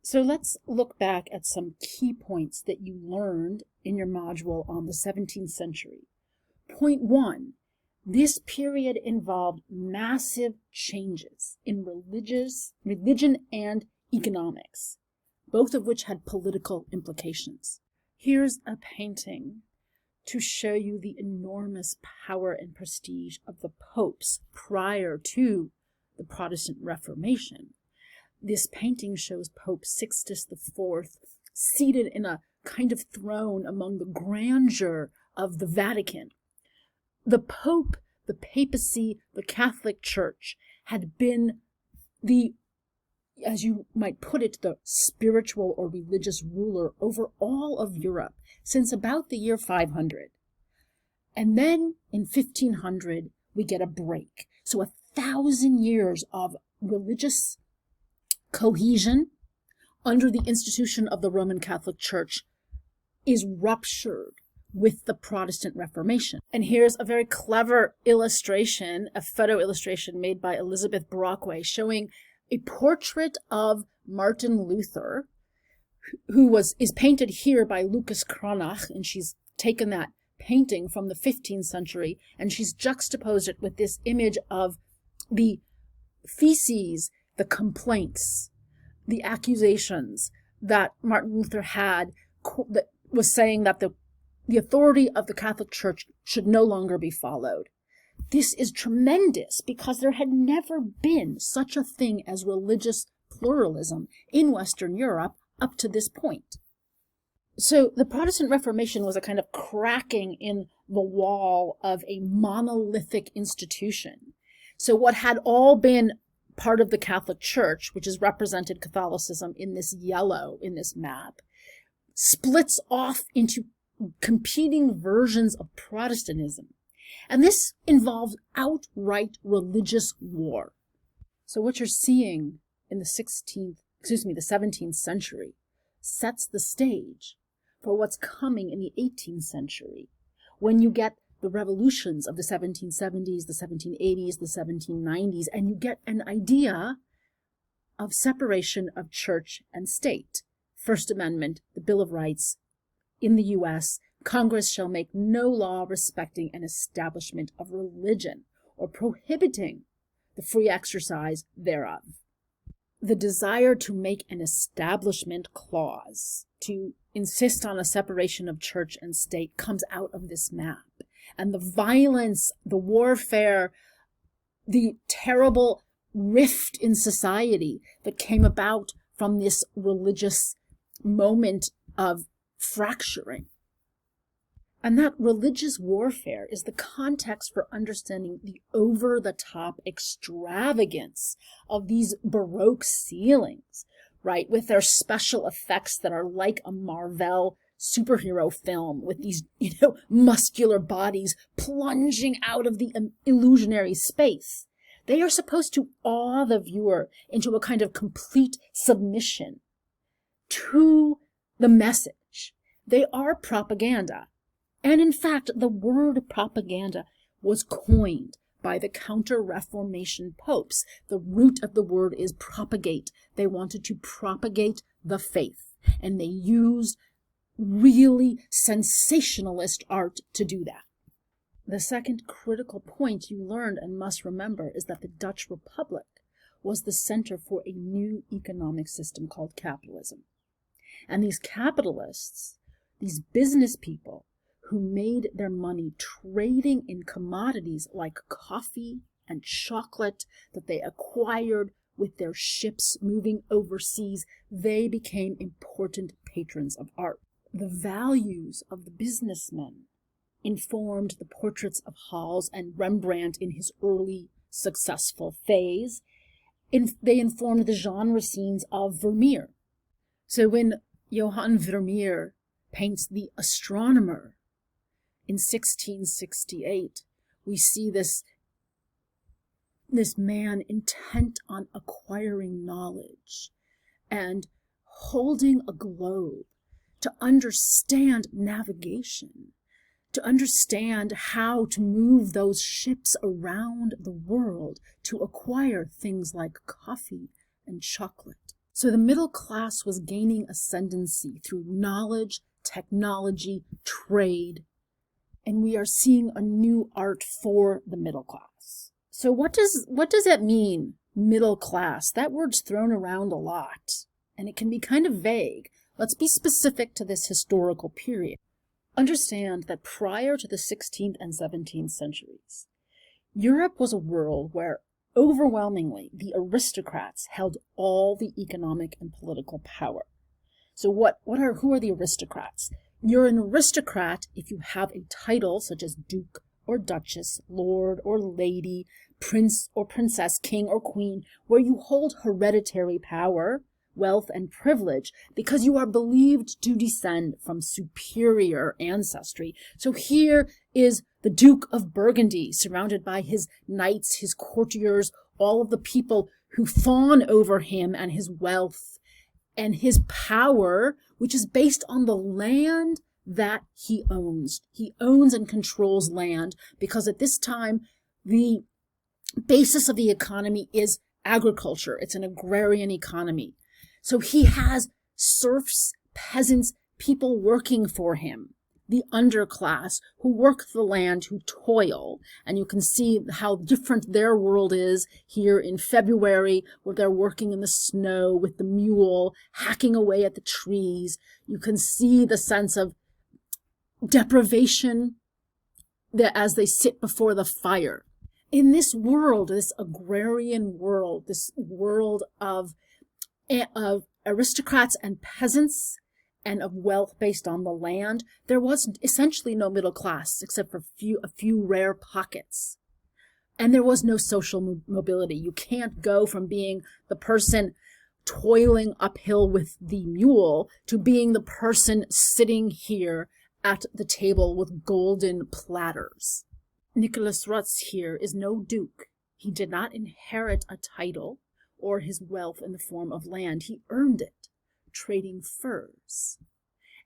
So let's look back at some key points that you learned in your module on the 17th century. Point 1, this period involved massive changes in religion and economics, both of which had political implications. Here's a painting to show you the enormous power and prestige of the popes prior to the Protestant Reformation. This painting shows Pope Sixtus IV seated in a kind of throne among the grandeur of the Vatican. The Pope, the papacy, the Catholic Church had been the, as you might put it, the spiritual or religious ruler over all of Europe since about the year 500. And then in 1500, we get a break. So 1,000 years of religious cohesion under the institution of the Roman Catholic Church is ruptured with the Protestant Reformation. And here's a very clever illustration, a photo illustration made by Elizabeth Brockway, showing a portrait of Martin Luther, who is painted here by Lucas Cranach, and she's taken that painting from the 15th century, and she's juxtaposed it with this image of the theses, the complaints, the accusations that Martin Luther had, that was saying that the authority of the Catholic Church should no longer be followed. This is tremendous because there had never been such a thing as religious pluralism in Western Europe up to this point. So the Protestant Reformation was a kind of cracking in the wall of a monolithic institution. So what had all been part of the Catholic Church, which is represented Catholicism in this yellow, in this map, splits off into competing versions of Protestantism. And this involves outright religious war. So what you're seeing in the 17th century sets the stage for what's coming in the 18th century, when you get the revolutions of the 1770s, the 1780s, the 1790s, and you get an idea of separation of church and state. First Amendment, the Bill of Rights in the U.S., Congress shall make no law respecting an establishment of religion or prohibiting the free exercise thereof. The desire to make an establishment clause, to insist on a separation of church and state, comes out of this map. And the violence, the warfare, the terrible rift in society that came about from this religious moment of fracturing. And that religious warfare is the context for understanding the over-the-top extravagance of these Baroque ceilings, right, with their special effects that are like a Marvel superhero film with these, muscular bodies plunging out of the illusionary space. They are supposed to awe the viewer into a kind of complete submission to the message. They are propaganda. And in fact, the word propaganda was coined by the Counter-Reformation popes. The root of the word is propagate. They wanted to propagate the faith, and they used really sensationalist art to do that. The second critical point you learned and must remember is that the Dutch Republic was the center for a new economic system called capitalism. And these capitalists, these business people who made their money trading in commodities like coffee and chocolate that they acquired with their ships moving overseas, they became important patrons of art. The values of the businessmen informed the portraits of Hals and Rembrandt in his early successful phase. They informed the genre scenes of Vermeer. So when Johann Vermeer paints The Astronomer in 1668, we see this man intent on acquiring knowledge and holding a globe to understand navigation, to understand how to move those ships around the world to acquire things like coffee and chocolate. So the middle class was gaining ascendancy through knowledge, technology, trade, and we are seeing a new art for the middle class. So what does that mean, middle class? That word's thrown around a lot, and it can be kind of vague. Let's be specific to this historical period. Understand that prior to the 16th and 17th centuries, Europe was a world where overwhelmingly the aristocrats held all the economic and political power. So who are the aristocrats? You're an aristocrat if you have a title such as Duke or Duchess, Lord or Lady, Prince or Princess, King or Queen, where you hold hereditary power, wealth, and privilege because you are believed to descend from superior ancestry. So here is the Duke of Burgundy, surrounded by his knights, his courtiers, all of the people who fawn over him and his wealth and his power, which is based on the land that he owns. He owns and controls land because at this time, the basis of the economy is agriculture. It's an agrarian economy. So he has serfs, peasants, people working for him, the underclass who work the land, who toil. And you can see how different their world is here in February, where they're working in the snow with the mule, hacking away at the trees. You can see the sense of deprivation as they sit before the fire. In this world, this agrarian world, this world of aristocrats and peasants and of wealth based on the land, there was essentially no middle class except for a few rare pockets. And there was no social mobility. You can't go from being the person toiling uphill with the mule to being the person sitting here at the table with golden platters. Nicholas Rutz here is no duke. He did not inherit a title or his wealth in the form of land. He earned it, trading furs.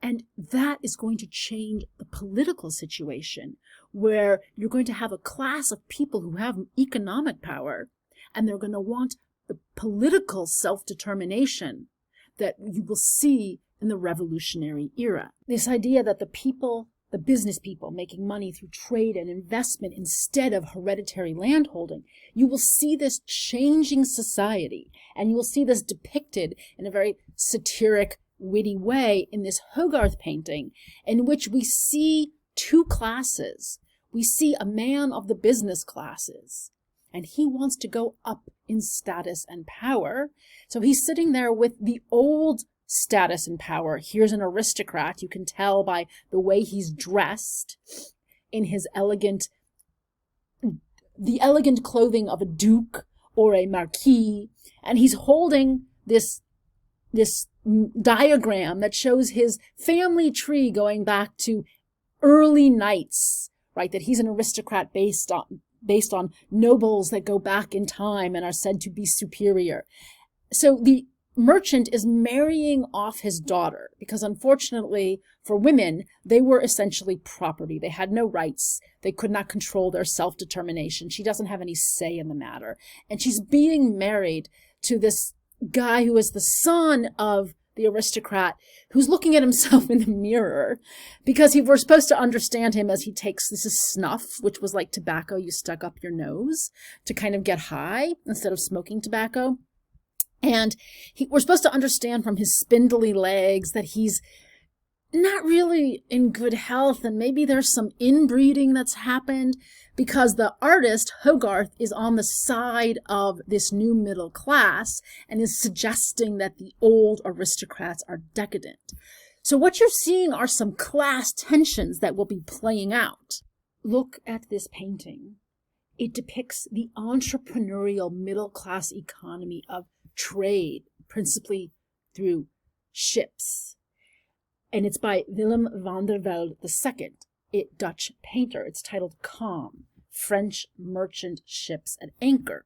And that is going to change the political situation, where you're going to have a class of people who have economic power, and they're going to want the political self-determination that you will see in the revolutionary era. This idea that the people, the business people making money through trade and investment instead of hereditary landholding, you will see this changing society, and you will see this depicted in a very satiric, witty way in this Hogarth painting, in which we see two classes. We see a man of the business classes, and he wants to go up in status and power. So he's sitting there with the old status and power. Here's an aristocrat. You can tell by the way he's dressed in his the elegant clothing of a duke or a marquis, and he's holding this diagram that shows his family tree going back to early knights, right? That he's an aristocrat based on nobles that go back in time and are said to be superior. So the merchant is marrying off his daughter because, unfortunately for women, they were essentially property. They had no rights. They could not control their self-determination. She doesn't have any say in the matter. And she's being married to this guy who is the son of the aristocrat, who's looking at himself in the mirror, because we're supposed to understand him as he takes, this is snuff, which was like tobacco you stuck up your nose to kind of get high instead of smoking tobacco. And we're supposed to understand from his spindly legs that he's not really in good health, and maybe there's some inbreeding that's happened, because the artist, Hogarth, is on the side of this new middle class and is suggesting that the old aristocrats are decadent. So what you're seeing are some class tensions that will be playing out. Look at this painting. It depicts the entrepreneurial middle class economy of trade, principally through ships. And it's by Willem van der Velde II, a Dutch painter. It's titled Calm, French Merchant Ships at Anchor.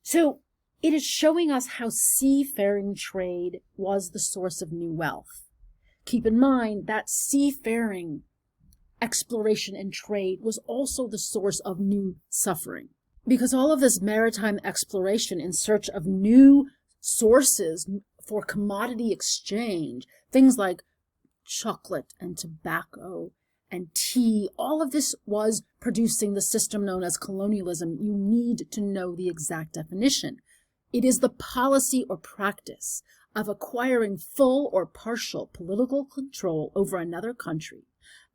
So it is showing us how seafaring trade was the source of new wealth. Keep in mind that seafaring exploration and trade was also the source of new suffering, because all of this maritime exploration in search of new sources for commodity exchange, things like chocolate and tobacco and tea, all of this was producing the system known as colonialism. You need to know the exact definition. It is the policy or practice of acquiring full or partial political control over another country,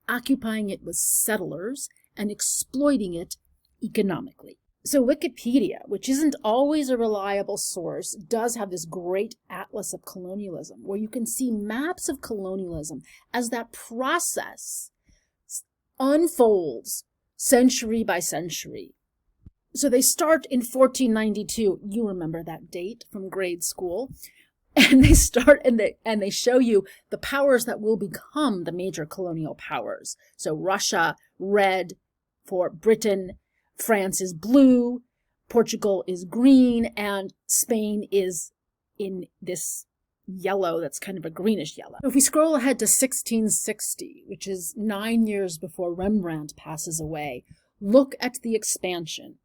occupying it with settlers, and exploiting it economically. So Wikipedia, which isn't always a reliable source, does have this great atlas of colonialism, where you can see maps of colonialism as that process unfolds century by century. So they start in 1492. You remember that date from grade school. And they start and they show you the powers that will become the major colonial powers. So Russia, red for Britain, France is blue, Portugal is green, and Spain is in this yellow that's kind of a greenish yellow. If we scroll ahead to 1660, which is 9 years before Rembrandt passes away, look at the expansion.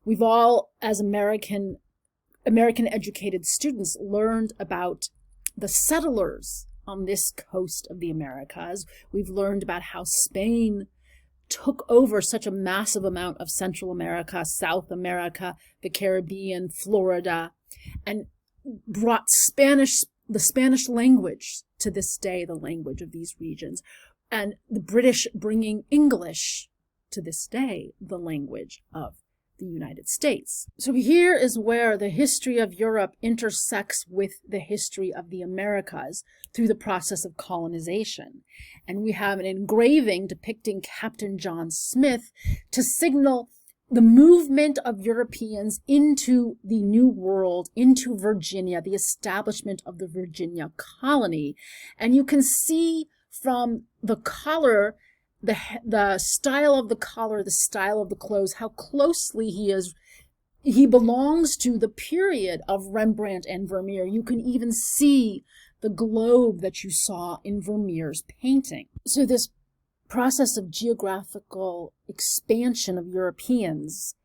We've all, as American educated students, learned about the settlers on this coast of the Americas. We've learned about how Spain took over such a massive amount of Central America, South America, the Caribbean, Florida, and brought the Spanish language to this day, the language of these regions, and the British bringing English to this day, the language of the United States. So here is where the history of Europe intersects with the history of the Americas through the process of colonization. And we have an engraving depicting Captain John Smith to signal the movement of Europeans into the New World, into Virginia, the establishment of the Virginia colony. And you can see from the collar, the style of the collar, the style of the clothes, how closely he belongs to the period of Rembrandt and Vermeer. You can even see the globe that you saw in Vermeer's painting. So this process of geographical expansion of Europeans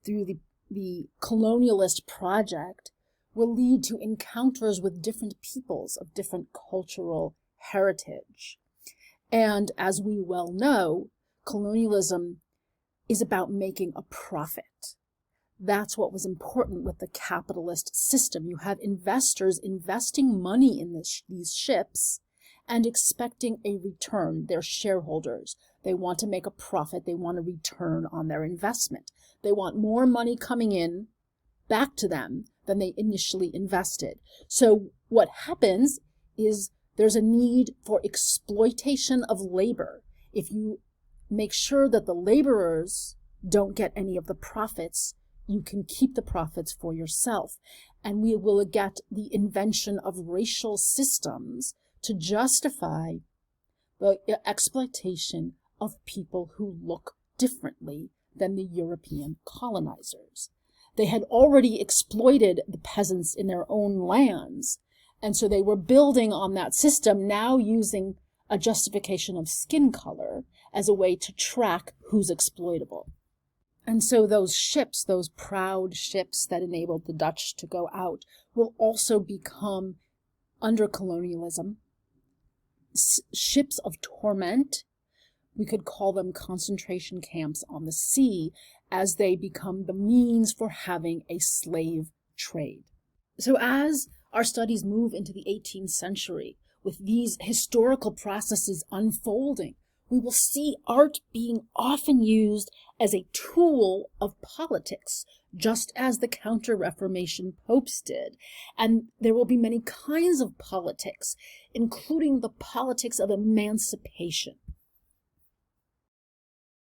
through the colonialist project will lead to encounters with different peoples of different cultural heritage. And as we well know, colonialism is about making a profit. That's what was important with the capitalist system. You have investors investing money in these ships and expecting a return. They're shareholders. They want to make a profit. They want a return on their investment. They want more money coming in back to them than they initially invested. So what happens is there's a need for exploitation of labor. If you make sure that the laborers don't get any of the profits, you can keep the profits for yourself. And we will get the invention of racial systems to justify the exploitation of people who look differently than the European colonizers. They had already exploited the peasants in their own lands, and so they were building on that system, now using a justification of skin color as a way to track who's exploitable. And so those ships, those proud ships that enabled the Dutch to go out, will also become, under colonialism, ships of torment. We could call them concentration camps on the sea, as they become the means for having a slave trade. So as our studies move into the 18th century, with these historical processes unfolding, we will see art being often used as a tool of politics, just as the Counter-Reformation popes did. And there will be many kinds of politics, including the politics of emancipation.